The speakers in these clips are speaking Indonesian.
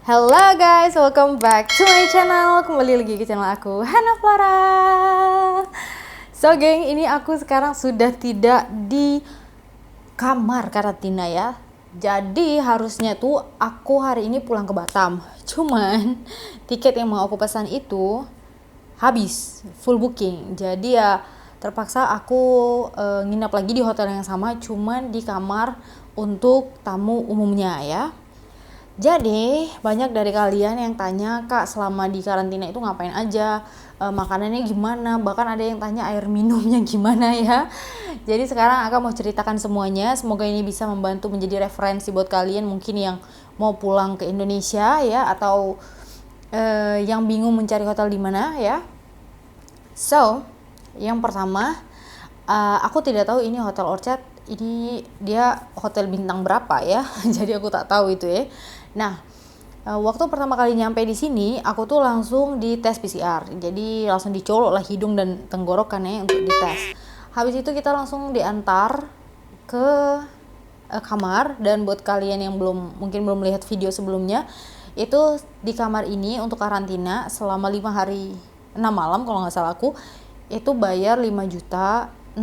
Hello guys, welcome back to my channel. Kembali lagi ke channel aku, Hana Flara. So geng, ini aku sekarang sudah tidak di kamar karantina ya. Jadi harusnya tuh aku hari ini pulang ke Batam. Cuman tiket yang mau aku pesan itu habis, full booking. Jadi ya terpaksa aku nginap lagi di hotel yang sama, cuman di kamar untuk tamu umumnya ya. Jadi banyak dari kalian yang tanya, Kak selama di karantina itu ngapain aja, makanannya gimana, bahkan ada yang tanya air minumnya gimana ya. Jadi sekarang aku mau ceritakan semuanya, semoga ini bisa membantu menjadi referensi buat kalian mungkin yang mau pulang ke Indonesia ya, atau yang bingung mencari hotel di mana ya. So yang pertama, aku tidak tahu ini Hotel Orchard ini dia hotel bintang berapa ya. Jadi aku tak tahu itu ya. Nah, waktu pertama kali nyampe di sini, aku tuh langsung dites PCR. Jadi langsung dicolok lah hidung dan tenggorokannya untuk dites. Habis itu kita langsung diantar ke kamar, dan buat kalian yang mungkin belum melihat video sebelumnya, itu di kamar ini untuk karantina selama 5 hari 6 malam kalau nggak salah aku, itu bayar 5.600.000,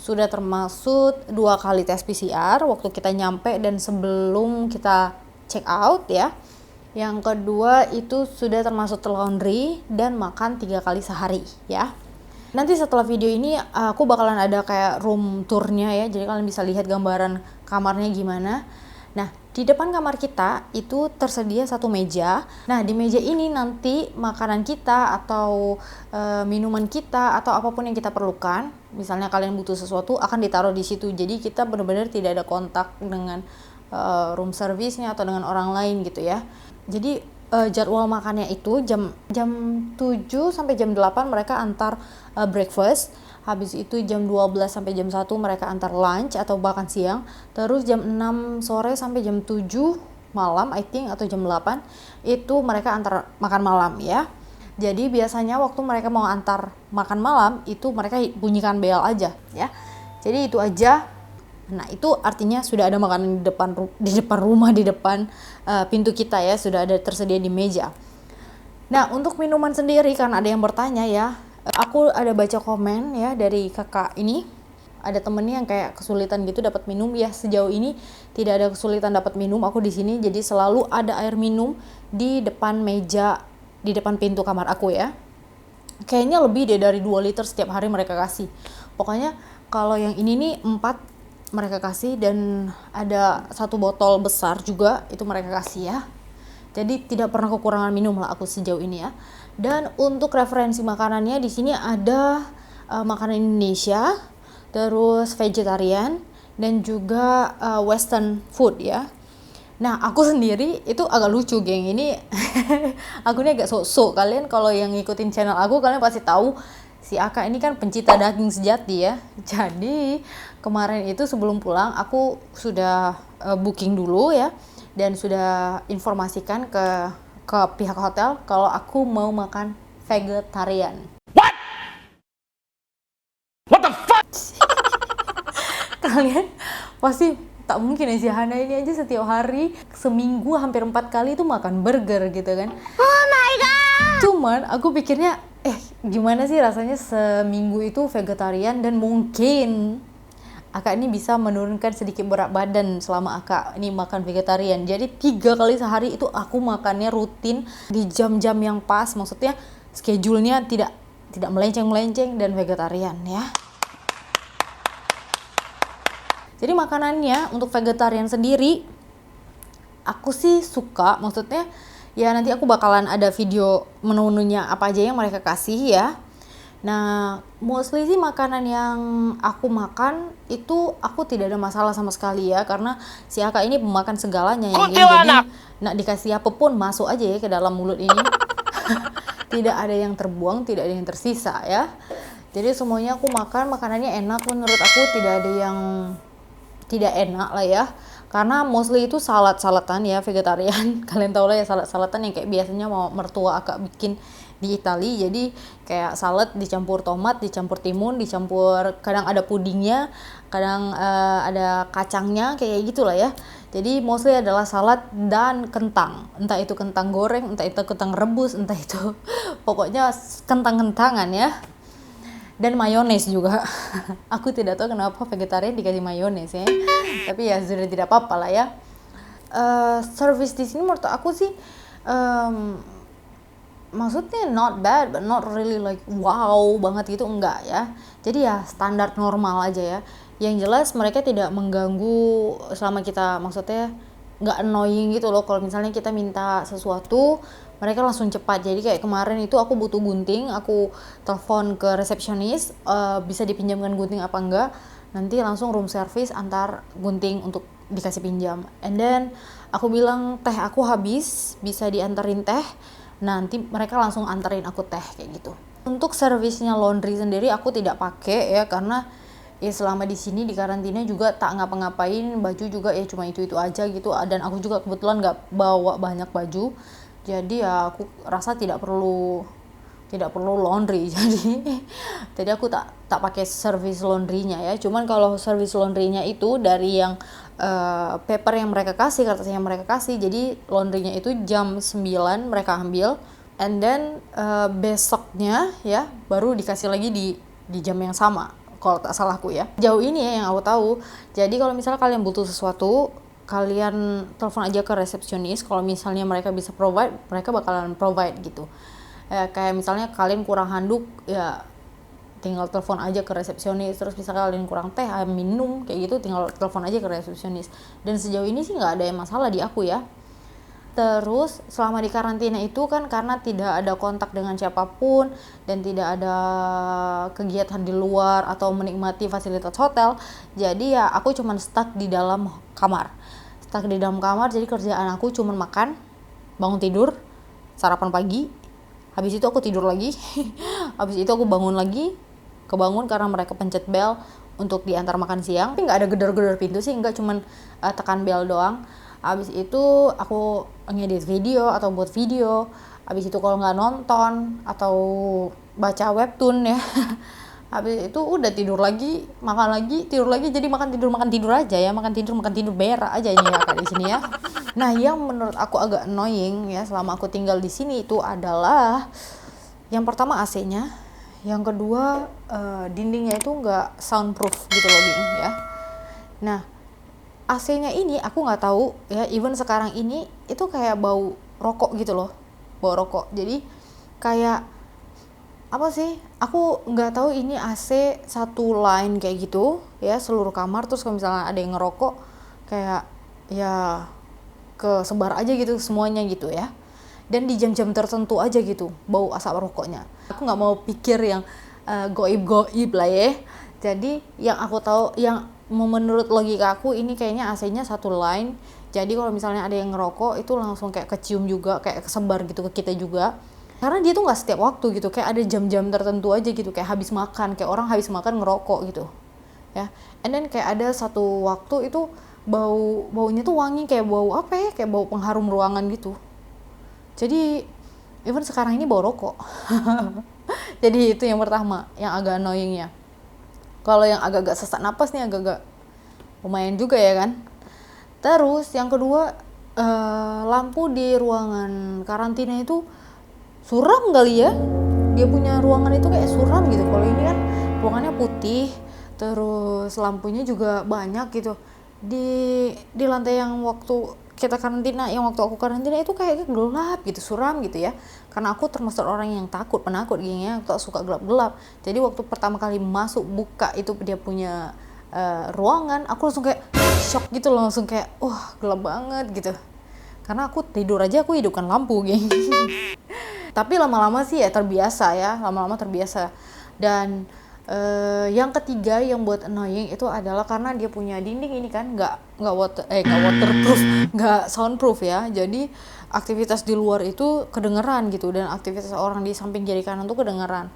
sudah termasuk 2 kali tes PCR waktu kita nyampe dan sebelum kita check out ya. Yang kedua itu sudah termasuk laundry dan makan 3 kali sehari ya. Nanti setelah video ini aku bakalan ada kayak room tournya ya, jadi kalian bisa lihat gambaran kamarnya gimana. Nah, di depan kamar kita itu tersedia satu meja. Nah, di meja ini nanti makanan kita atau minuman kita atau apapun yang kita perlukan, misalnya kalian butuh sesuatu, akan ditaruh di situ. Jadi kita benar-benar tidak ada kontak dengan room service-nya atau dengan orang lain gitu ya. Jadi jadwal makannya itu jam 7 sampai jam 8 mereka antar breakfast. Habis itu jam 12 sampai jam 1 mereka antar lunch atau bahkan siang. Terus jam 6 sore sampai jam 7 malam I think, atau jam 8 itu mereka antar makan malam ya. Jadi biasanya waktu mereka mau antar makan malam itu mereka bunyikan bel aja ya. Jadi itu aja. Nah, itu artinya sudah ada makanan di depan rumah, di depan pintu kita ya, sudah ada tersedia di meja. Nah, untuk minuman sendiri karena ada yang bertanya ya, aku ada baca komen ya dari kakak ini, ada temennya yang kayak kesulitan gitu dapat minum ya. Sejauh ini tidak ada kesulitan dapat minum aku di sini, jadi selalu ada air minum di depan meja, di depan pintu kamar aku ya. Kayaknya lebih dari 2 liter setiap hari mereka kasih. Pokoknya kalau yang ini nih 4 mereka kasih, dan ada 1 botol besar juga itu mereka kasih ya. Jadi tidak pernah kekurangan minum lah aku sejauh ini ya. Dan untuk referensi makanannya di sini ada makanan Indonesia, terus vegetarian, dan juga western food ya. Nah, aku sendiri itu agak lucu geng. Ini aku ini agak sok-sok. Kalian kalau yang ngikutin channel aku, kalian pasti tahu si Aka ini kan pencinta daging sejati ya. Jadi kemarin itu sebelum pulang aku sudah booking dulu ya, dan sudah informasikan ke pihak hotel kalau aku mau makan vegetarian. What the fuck? Kalian pasti tak mungkin ya, si Hana ini aja setiap hari seminggu hampir 4 kali itu makan burger gitu kan. Oh my god. Cuman aku pikirnya gimana sih rasanya seminggu itu vegetarian, dan mungkin Akak ini bisa menurunkan sedikit berat badan selama Akak ini makan vegetarian. Jadi 3 kali sehari itu aku makannya rutin di jam-jam yang pas, maksudnya schedule-nya tidak melenceng-melenceng dan vegetarian ya. Jadi makanannya untuk vegetarian sendiri aku sih suka, maksudnya ya nanti aku bakalan ada video menu-menunya apa aja yang mereka kasih ya. Nah, mostly sih makanan yang aku makan itu aku tidak ada masalah sama sekali ya, karena si Aka ini pemakan segalanya ya. Jadi nak dikasih apapun masuk aja ya ke dalam mulut ini. Tidak ada yang terbuang, tidak ada yang tersisa ya. Jadi semuanya aku makan, makanannya enak menurut aku, tidak ada yang tidak enak lah ya. Karena mostly itu salad-saladan ya vegetarian. Kalian tahu lah ya salad-saladan yang kayak biasanya mau mertua Akak bikin di Italia. Jadi kayak salad dicampur tomat, dicampur timun, dicampur kadang ada pudingnya, kadang ada kacangnya, kayak gitulah ya. Jadi mostly adalah salad dan kentang, entah itu kentang goreng, entah itu kentang rebus, entah itu pokoknya kentang-kentangan ya. Dan mayones juga. Aku tidak tahu kenapa vegetarian dikasih mayones ya, tapi ya sudah tidak apa-apa lah ya. Service di sini menurut aku sih maksudnya not bad but not really like wow banget gitu, enggak ya. Jadi ya standar normal aja ya. Yang jelas mereka tidak mengganggu selama kita, maksudnya nggak annoying gitu loh. Kalau misalnya kita minta sesuatu mereka langsung cepat. Jadi kayak kemarin itu aku butuh gunting, aku telepon ke resepsionis, bisa dipinjamkan gunting apa enggak, nanti langsung room service antar gunting untuk dikasih pinjam. And then aku bilang teh aku habis, bisa diantarin teh. Nanti mereka langsung anterin aku teh kayak gitu. Untuk servisnya laundry sendiri aku tidak pakai ya, karena ya selama di sini di karantina juga tak ngapa-ngapain, baju juga ya cuma itu aja gitu. Dan aku juga kebetulan nggak bawa banyak baju, jadi ya aku rasa tidak perlu laundry. Jadi aku tak pakai service laundrynya ya. Cuman kalau service laundrynya itu dari yang paper yang mereka kasih, kertas yang mereka kasih, jadi laundrynya itu jam 9 mereka ambil, and then besoknya ya baru dikasih lagi di jam yang sama kalau tak salahku ya. Jauh ini ya yang aku tahu. Jadi kalau misalnya kalian butuh sesuatu, kalian telepon aja ke resepsionis. Kalau misalnya mereka bisa provide, mereka bakalan provide gitu. Kayak misalnya kalian kurang handuk ya tinggal telepon aja ke resepsionis. Terus misalnya kalian kurang teh, minum kayak gitu, tinggal telepon aja ke resepsionis. Dan sejauh ini sih nggak ada yang masalah di aku ya. Terus selama di karantina itu kan karena tidak ada kontak dengan siapapun dan tidak ada kegiatan di luar atau menikmati fasilitas hotel, jadi ya aku cuman stuck di dalam kamar. Jadi kerjaan aku cuman makan, bangun tidur, sarapan pagi, habis itu aku tidur lagi. Habis itu aku bangun lagi, kebangun karena mereka pencet bel untuk diantar makan siang. Tapi nggak ada gedor-gedor pintu sih, nggak, cuman tekan bel doang. Habis itu aku ngedit video atau buat video. Habis itu kalau nggak nonton atau baca webtoon ya. Habis itu udah tidur lagi, makan lagi, tidur lagi. Jadi makan tidur aja ya, makan tidur berak aja ini ya di sini ya. Nah, yang menurut aku agak annoying ya selama aku tinggal di sini itu adalah yang pertama AC-nya, yang kedua dindingnya itu nggak soundproof gitu loh, Bing ya. Nah, AC-nya ini aku nggak tahu ya, even sekarang ini itu kayak bau rokok gitu loh, bau rokok. Jadi kayak apa sih, aku nggak tahu ini AC satu line kayak gitu ya seluruh kamar. Terus kalau misalnya ada yang ngerokok kayak ya kesebar aja gitu semuanya gitu ya. Dan di jam-jam tertentu aja gitu bau asap rokoknya. Aku nggak mau pikir yang goib lah ya. Jadi yang aku tahu, yang menurut logika aku ini kayaknya AC-nya satu line. Jadi kalau misalnya ada yang ngerokok itu langsung kayak kecium juga, kayak kesebar gitu ke kita juga. Karena dia tuh nggak setiap waktu gitu, kayak ada jam-jam tertentu aja gitu, kayak habis makan, kayak orang habis makan ngerokok gitu ya. And then kayak ada satu waktu itu baunya tuh wangi, kayak bau apa ya, kayak bau pengharum ruangan gitu. Jadi even sekarang ini bau rokok. Jadi itu yang pertama yang agak annoyingnya. Kalau yang agak-agak sesak napas nih agak-agak lumayan juga ya kan. Terus yang kedua, lampu di ruangan karantina itu suram kali ya. Dia punya ruangan itu kayak suram gitu. Kalau ini kan ruangannya putih, terus lampunya juga banyak gitu. Di lantai yang waktu kita karantina, yang waktu aku karantina itu kayak gelap gitu, suram gitu ya. Karena aku termasuk orang yang penakut gini ya, aku suka gelap-gelap. Jadi waktu pertama kali masuk buka itu dia punya ruangan, aku langsung kayak shock gitu loh, langsung kayak wah gelap banget gitu. Karena aku tidur aja aku hidupkan lampu geng. Tapi lama-lama sih ya terbiasa ya, lama-lama terbiasa. Dan yang ketiga yang buat annoying itu adalah karena dia punya dinding ini kan nggak waterproof, nggak soundproof ya. Jadi aktivitas di luar itu kedengeran gitu, dan aktivitas orang di samping kiri kanan tuh kedengeran.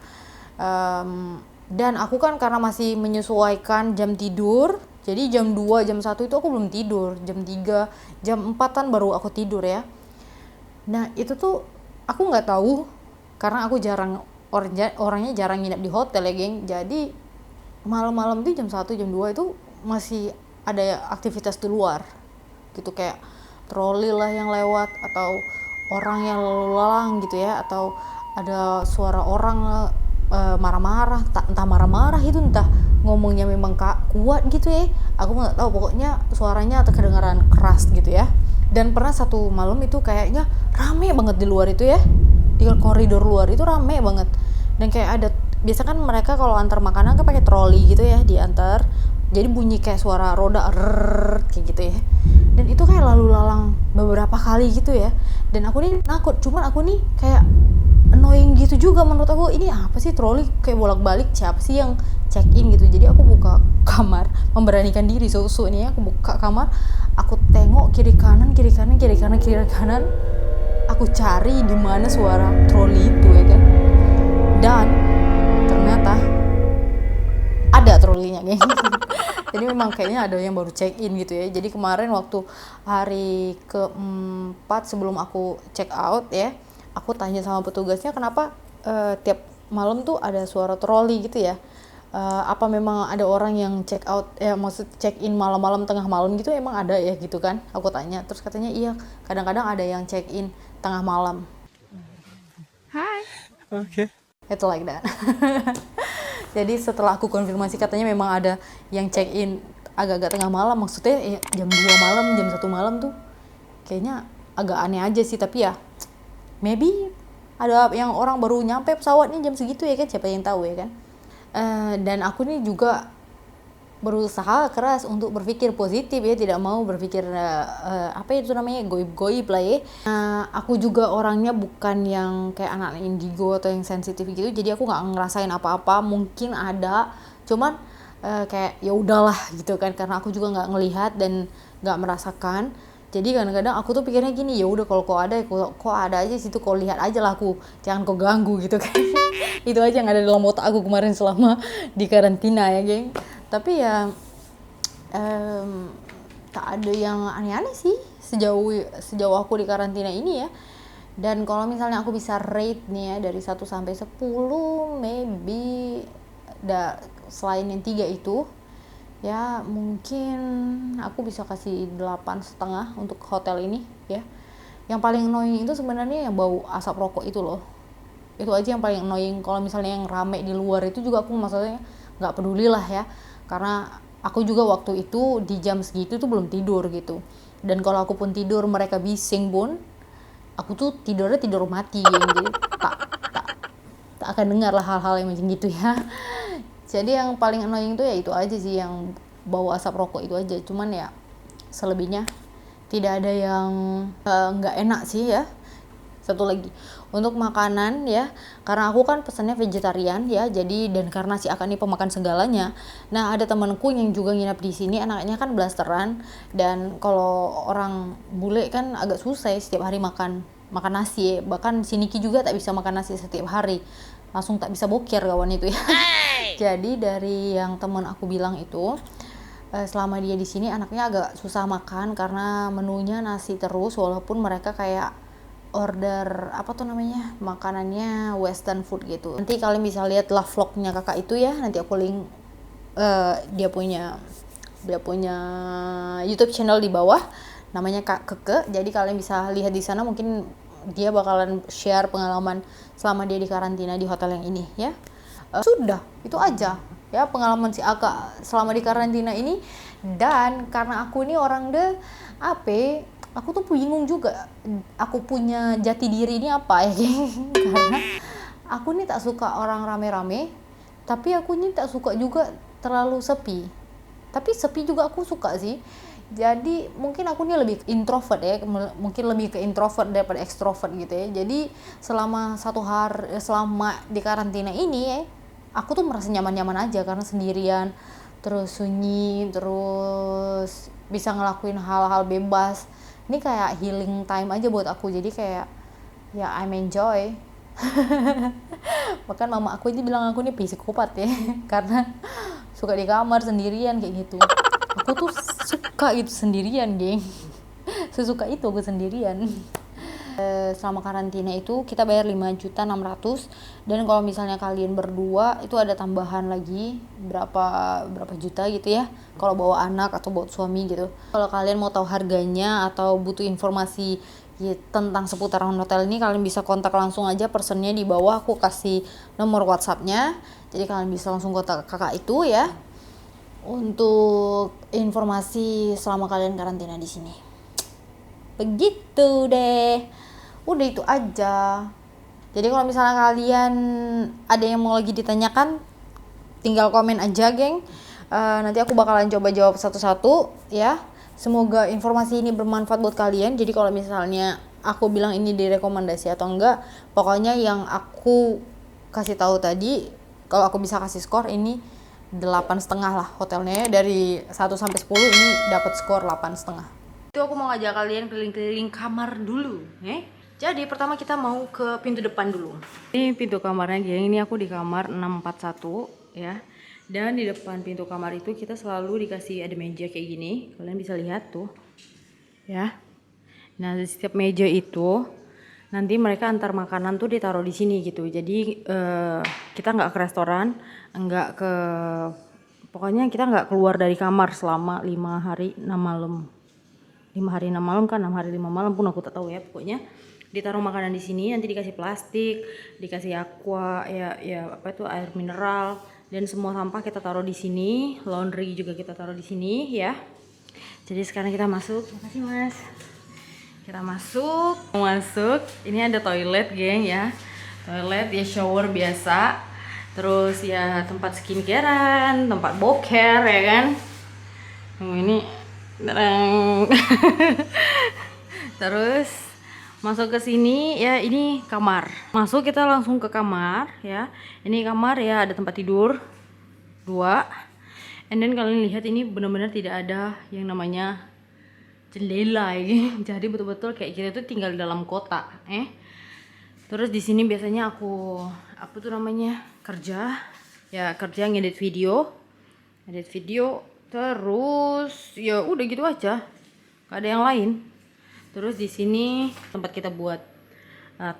Dan aku kan karena masih menyesuaikan jam tidur, jadi jam 2, jam 1 itu aku belum tidur, jam 3, jam 4-an baru aku tidur ya. Nah itu tuh aku nggak tahu, karena aku orangnya jarang nginep di hotel ya geng. Jadi malam-malam tuh jam 1, jam 2 itu masih ada aktivitas di luar gitu, kayak troli lah yang lewat atau orang yang lalu lalang gitu ya, atau ada suara orang marah-marah, entah marah-marah itu, entah ngomongnya memang kuat gitu ya, aku nggak tahu, pokoknya suaranya kedengaran keras gitu ya. Dan pernah satu malam itu kayaknya rame banget di luar itu ya, di koridor luar itu rame banget, dan kayak ada, biasa kan mereka kalau antar makanan kan pakai troli gitu ya, diantar, jadi bunyi kayak suara roda kayak gitu ya, dan itu kayak lalu lalang beberapa kali gitu ya, dan aku nih takut, cuman aku nih kayak annoying gitu juga menurut aku, ini apa sih troli kayak bolak-balik, siapa sih yang check in gitu. Jadi aku buka kamar, memberanikan diri susu nih ya, aku buka kamar, aku tengok kiri kanan, aku cari di mana suara troli itu ya kan, dan ternyata ada trolinya geng. Jadi memang kayaknya ada yang baru check in gitu ya. Jadi kemarin waktu hari keempat sebelum aku check out ya, aku tanya sama petugasnya kenapa tiap malam tuh ada suara troli gitu ya. Apa memang ada orang yang check out, maksud check in malam-malam, tengah malam gitu, emang ada ya gitu kan, aku tanya. Terus katanya iya, kadang-kadang ada yang check in tengah malam. Hi. Okay. Itu like that. Jadi setelah aku konfirmasi, katanya memang ada yang check in agak-agak tengah malam, maksudnya jam 2 malam, jam 1 malam tuh kayaknya agak aneh aja sih. Tapi ya maybe ada yang orang baru nyampe pesawatnya jam segitu ya kan, siapa yang tahu ya kan. Dan aku nih juga berusaha keras untuk berpikir positif ya, tidak mau berpikir apa itu namanya, goib-goib lah ya. Aku juga orangnya bukan yang kayak anak indigo atau yang sensitif gitu, jadi aku nggak ngerasain apa-apa. Mungkin ada, cuman kayak ya udahlah gitu kan, karena aku juga nggak ngelihat dan nggak merasakan. Jadi kadang-kadang aku tuh pikirnya gini, ya udah kalau kau ada, kok ada aja situ, kau lihat aja lah aku, jangan kau ganggu gitu kan. Itu aja yang ada dalam otak aku kemarin selama di karantina ya geng. Tapi ya tak ada yang aneh-aneh sih sejauh aku di karantina ini ya. Dan kalau misalnya aku bisa rate nih ya dari 1 sampai 10, maybe selain yang 3 itu ya, mungkin aku bisa kasih 8,5 untuk hotel ini ya. Yang paling annoying itu sebenarnya yang bau asap rokok itu loh. Itu aja yang paling annoying. Kalau misalnya yang rame di luar itu juga aku maksudnya nggak peduli lah ya, karena aku juga waktu itu di jam segitu tuh belum tidur gitu. Dan kalau aku pun tidur, mereka bising pun, aku tuh tidurnya tidur mati ya. Jadi tak akan dengar lah hal-hal yang macam gitu ya. Jadi yang paling annoying tuh ya itu aja sih, yang bau asap rokok itu aja. Cuman ya selebihnya tidak ada yang nggak enak sih ya. Satu lagi untuk makanan ya, karena aku kan pesannya vegetarian ya, jadi, dan karena si Aka ini pemakan segalanya. Nah ada temanku yang juga nginap di sini, anaknya kan blasteran, dan kalau orang bule kan agak susah ya setiap hari makan nasi ya. Bahkan si Niki juga tak bisa makan nasi setiap hari, langsung tak bisa boker kawan itu ya. Jadi dari yang teman aku bilang itu, selama dia di sini anaknya agak susah makan karena menunya nasi terus, walaupun mereka kayak order apa tuh namanya, makanannya western food gitu. Nanti kalian bisa lihat lah vlognya kakak itu ya, nanti aku link dia punya YouTube channel di bawah, namanya Kak Keke. Jadi kalian bisa lihat di sana, mungkin dia bakalan share pengalaman selama dia di karantina di hotel yang ini ya. Sudah itu aja ya pengalaman si Aka selama di karantina ini. Dan karena aku ini orang aku tuh bingung juga, aku punya jati diri ini apa ya geng. Karena aku nih tak suka orang rame-rame, tapi aku nih tak suka juga terlalu sepi. Tapi sepi juga aku suka sih. Jadi mungkin aku nih lebih introvert ya, mungkin lebih ke introvert daripada ekstrovert gitu ya. Jadi selama selama di karantina ini ya, aku tuh merasa nyaman-nyaman aja karena sendirian, terus sunyi, terus bisa ngelakuin hal-hal bebas. Ini kayak healing time aja buat aku, jadi kayak ya I'm enjoy. Bahkan mama aku ini bilang aku nih psikopat ya, karena suka di kamar sendirian kayak gitu. Aku tuh suka gitu sendirian geng, sesuka itu aku sendirian. Selama karantina itu kita bayar 5.600.000, dan kalau misalnya kalian berdua itu ada tambahan lagi berapa juta gitu ya, kalau bawa anak atau bawa suami gitu. Kalau kalian mau tahu harganya atau butuh informasi ya, tentang seputaran hotel ini, kalian bisa kontak langsung aja personnya di bawah, aku kasih nomor WhatsApp-nya. Jadi kalian bisa langsung kontak kakak itu ya untuk informasi selama kalian karantina di sini. Begitu deh. Udah itu aja. Jadi kalau misalnya kalian ada yang mau lagi ditanyakan, tinggal komen aja, geng. Nanti aku bakalan coba jawab satu-satu ya. Semoga informasi ini bermanfaat buat kalian. Jadi kalau misalnya aku bilang ini direkomendasi atau enggak, pokoknya yang aku kasih tahu tadi, kalau aku bisa kasih skor ini 8,5 lah hotelnya. Dari 1 sampai 10 ini dapat skor 8,5. Itu aku mau ngajak kalian keliling-keliling kamar dulu, Jadi pertama kita mau ke pintu depan dulu. Ini pintu kamarnya, geng. Ini aku di kamar 641 ya. Dan di depan pintu kamar itu kita selalu dikasih ada meja kayak gini. Kalian bisa lihat tuh. Ya. Nah, di setiap meja itu nanti mereka antar makanan tuh ditaruh di sini gitu. Jadi kita nggak ke restoran, pokoknya kita nggak keluar dari kamar selama 5 hari 6 malam. 5 hari 6 malam kan, 6 hari 5 malam pun aku tak tahu ya. Pokoknya ditaruh makanan di sini, nanti dikasih plastik, dikasih aqua, air mineral, dan semua sampah kita taruh di sini. Laundry juga kita taruh di sini ya. Jadi sekarang kita masuk. Makasih Mas. Kita masuk. Ini ada toilet, geng ya. Toilet ya, shower biasa. Terus ya tempat skincarean, tempat boker ya kan. Ini terus masuk ke sini ya, ini kamar. Masuk kita langsung ke kamar ya. Ini kamar ya, ada tempat tidur 2. And then kalian lihat ini benar-benar tidak ada yang namanya jendela ya. Jadi betul-betul kayak kita tuh tinggal di dalam kota. Terus di sini biasanya aku kerja ngedit video. Terus ya udah gitu aja. Gak ada yang lain. Terus di sini tempat kita buat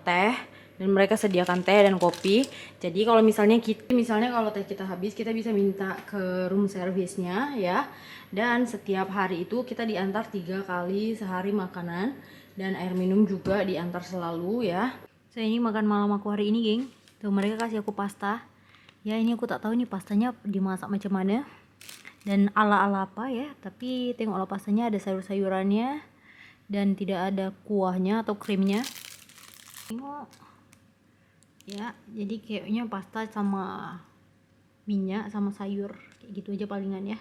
teh, dan mereka sediakan teh dan kopi. Jadi kalau misalnya kalau teh kita habis, kita bisa minta ke room service-nya ya. Dan setiap hari itu kita diantar 3 kali sehari makanan, dan air minum juga diantar selalu ya. Saya ini makan malam aku hari ini, geng. Tuh mereka kasih aku pasta. Ya ini aku tak tahu nih pastanya dimasak macam mana dan ala-ala apa ya. Tapi tengoklah pastanya ada sayur-sayurannya dan tidak ada kuahnya atau krimnya. Tengok ya, jadi kayaknya pasta sama minyak sama sayur kayak gitu aja palingan ya.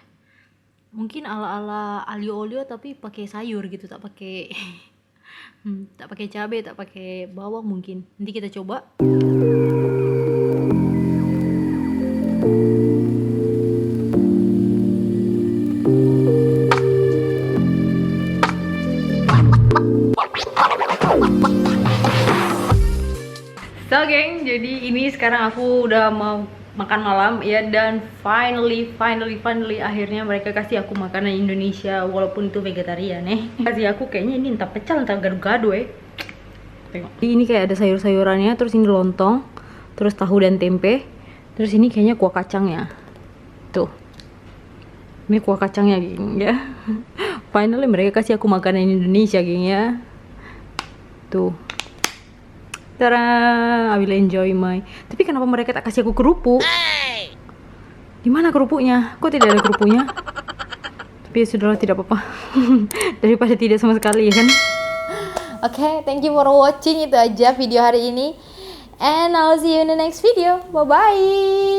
Mungkin ala-ala alio olio tapi pakai sayur gitu, tak pakai tak pakai cabai, tak pakai bawang mungkin. Nanti kita coba. So geng, jadi ini sekarang aku udah mau makan malam ya, dan finally akhirnya mereka kasih aku makanan Indonesia walaupun itu vegetarian kasih aku kayaknya ini entah pecel entah gado-gado Tengok. Ini kayak ada sayur-sayurannya, terus ini lontong, terus tahu dan tempe, terus ini kayaknya kuah kacangnya. Tuh. Ini kuah kacangnya geng ya. Finally mereka kasih aku makanan Indonesia geng ya. Tuh. Tara, I will enjoy my. Tapi kenapa mereka tak kasih aku kerupuk? Di mana kerupuknya? Kok tidak ada kerupuknya? Tapi sudahlah, tidak apa-apa. Daripada tidak sama sekali ya kan. Oke, thank you for watching. Itu aja video hari ini. And I'll see you in the next video. Bye bye.